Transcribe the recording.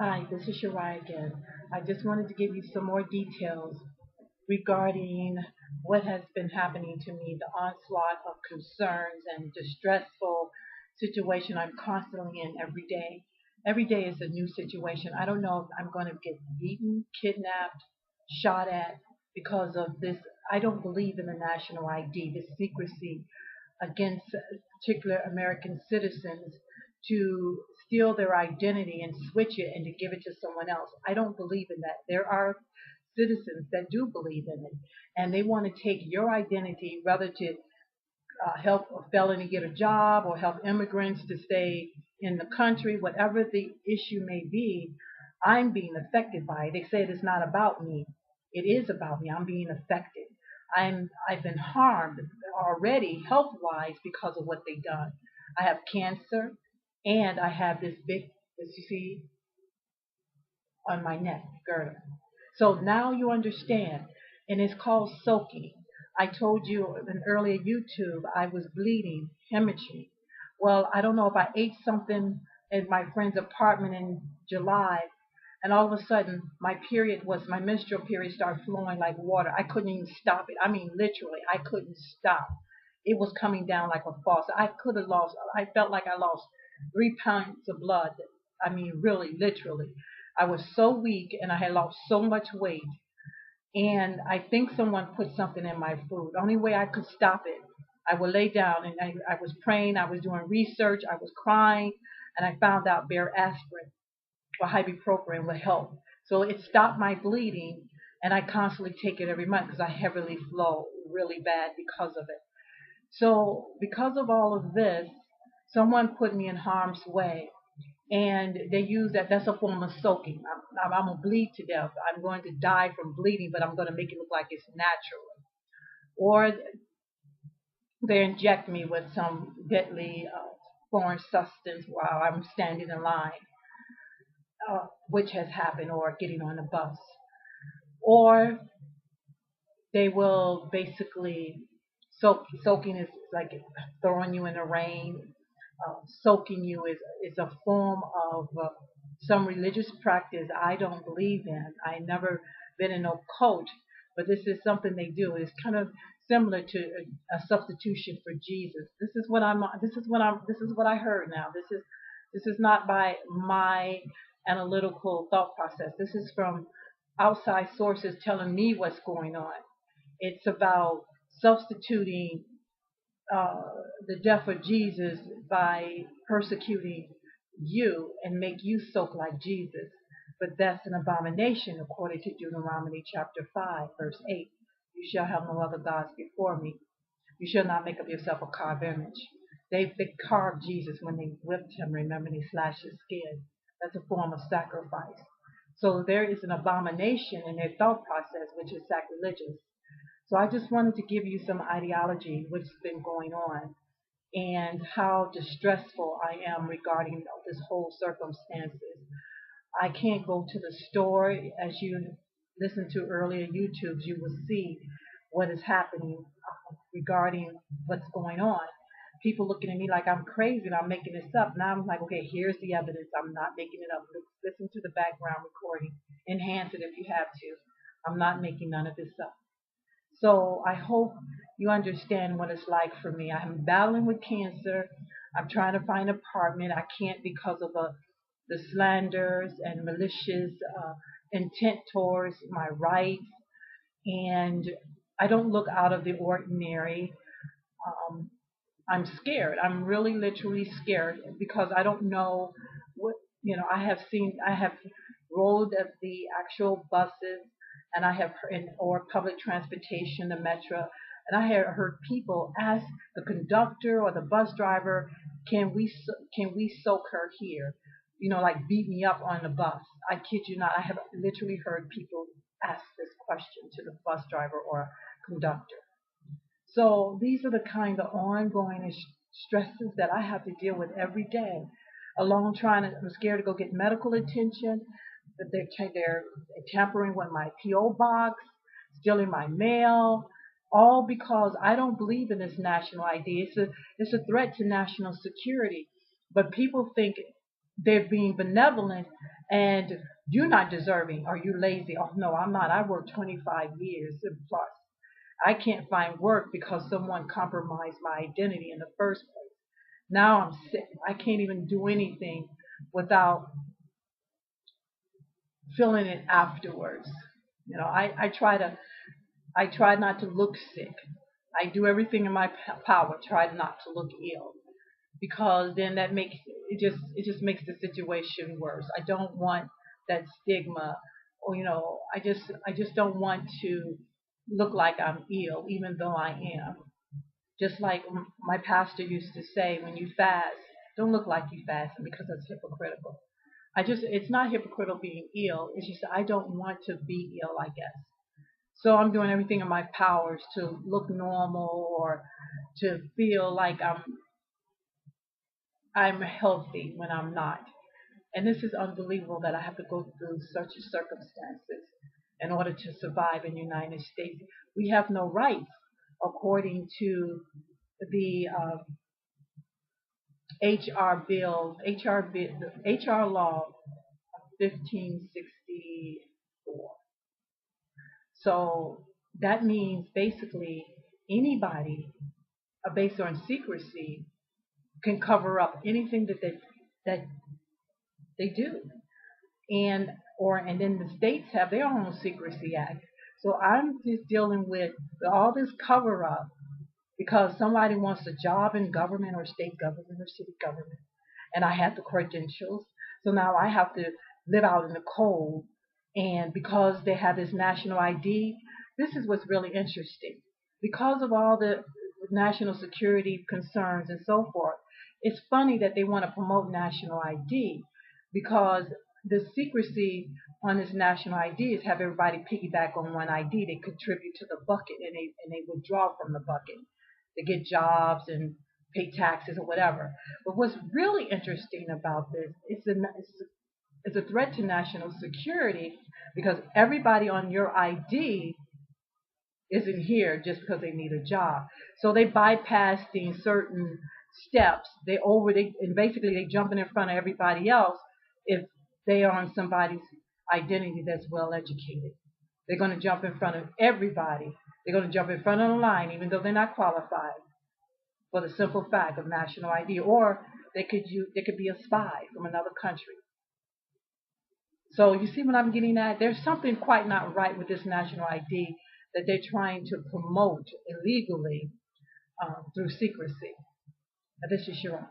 Hi, this is Shirai again. I just wanted to give you some more details regarding what has been happening to me, the onslaught of concerns and distressful situation I'm constantly in every day. Every day is a new situation. I don't know if I'm going to get beaten, kidnapped, shot at because of this. I don't believe in the national ID, the secrecy against particular American citizens to steal their identity and switch it and to give it to someone else. I don't believe in that. There are citizens that do believe in it, and they want to take your identity rather to help a felon to get a job or help immigrants to stay in the country, whatever the issue may be. I'm being affected by it. They say it's not about me. It is about me. I'm being affected. I've been harmed already health wise because of what they've done. I have cancer and I have this big, as you see, on my neck, girdle. So now you understand, and it's called soaking. I told you in earlier YouTube I was bleeding, hemorrhaging. Well, I don't know if I ate something in my friend's apartment in July, and all of a sudden my menstrual period started flowing like water. I couldn't even stop it. I mean, literally, I couldn't stop. It was coming down like a faucet. I could have lost. I felt like I lost 3 pounds of blood. I mean, really, literally. I was so weak and I had lost so much weight. And I think someone put something in my food. The only way I could stop it, I would lay down and I was praying, I was doing research, I was crying, and I found out bare aspirin or ibuprofen would help. So it stopped my bleeding, and I constantly take it every month because I heavily flow really bad because of it. So because of all of this, someone put me in harm's way and they use that. That's a form of soaking. I'm gonna bleed to death. I'm going to die from bleeding, but I'm going to make it look like it's natural. Or they inject me with some deadly foreign substance while I'm standing in line, which has happened, or getting on a bus. Or they will basically soaking is like throwing you in the rain. Soaking you is a form of some religious practice I don't believe in. I never been in no cult, but this is something they do. It's kind of similar to a substitution for Jesus. This is what I'm. This is what I'm. This is what I heard. Now this is not by my analytical thought process. This is from outside sources telling me what's going on. It's about substituting uh, the death of Jesus by persecuting you and make you soak like Jesus. But that's an abomination according to Deuteronomy chapter 5, verse 8. You shall have no other gods before me. You shall not make of yourself a carved image. They carved Jesus when they whipped him, remember, they slashed his skin. That's a form of sacrifice. So there is an abomination in their thought process, which is sacrilegious. So I just wanted to give you some ideology what's been going on and how distressful I am regarding this whole circumstances. I can't go to the store. As you listened to earlier YouTubes, you will see what is happening regarding what's going on. People looking at me like I'm crazy and I'm making this up. Now I'm like, okay, here's the evidence. I'm not making it up. Listen to the background recording. Enhance it if you have to. I'm not making none of this up. So I hope you understand what it's like for me. I'm battling with cancer. I'm trying to find an apartment. I can't because of the slanders and malicious intent towards my rights. And I don't look out of the ordinary. Um, I'm scared. I'm really literally scared because I don't know what, I have rode the actual buses and I have or public transportation, the metro, and I have heard people ask the conductor or the bus driver, can we soak her here? Like beat me up on the bus. I kid you not. I have literally heard people ask this question to the bus driver or conductor. So these are the kind of ongoing stresses that I have to deal with every day. Along I'm scared to go get medical attention. That they're tampering with my PO box, stealing my mail, all because I don't believe in this national ID. It's a threat to national security. But people think they're being benevolent and you're not deserving, or you lazy. Oh no, I'm not. I worked 25 years and plus. I can't find work because someone compromised my identity in the first place. Now I'm sick. I can't even do anything without feeling it afterwards. I try not to look sick. I do everything in my power, try not to look ill, because then that makes it just makes the situation worse. I don't want that stigma, or I just don't want to look like I'm ill, even though I am. Just like my pastor used to say, when you fast, don't look like you fasting, because that's hypocritical. It's not hypocritical being ill. It's just I don't want to be ill, I guess. So I'm doing everything in my powers to look normal, or to feel like I'm healthy when I'm not. And this is unbelievable that I have to go through such circumstances in order to survive in the United States. We have no rights according to the HR law 1564. So that means basically anybody, based on secrecy, can cover up anything that they do, and then the states have their own secrecy act. So I'm just dealing with all this cover up because somebody wants a job in government, or state government, or city government, and I have the credentials. So now I have to live out in the cold, and because they have this national ID, this is what's really interesting. Because of all the national security concerns and so forth, it's funny that they want to promote national ID, because the secrecy on this national ID is have everybody piggyback on one ID. They contribute to the bucket, and they withdraw from the bucket to get jobs and pay taxes or whatever. But what's really interesting about this is it's a threat to national security, because everybody on your ID isn't here just because they need a job. So they bypassing certain steps. And basically they jumping in front of everybody else if they are on somebody's identity that's well educated. They're going to jump in front of everybody. They're going to jump in front of the line, even though they're not qualified, for the simple fact of national ID. Or they could be a spy from another country. So you see what I'm getting at? There's something quite not right with this national ID that they're trying to promote illegally through secrecy. Now, this is Sharon.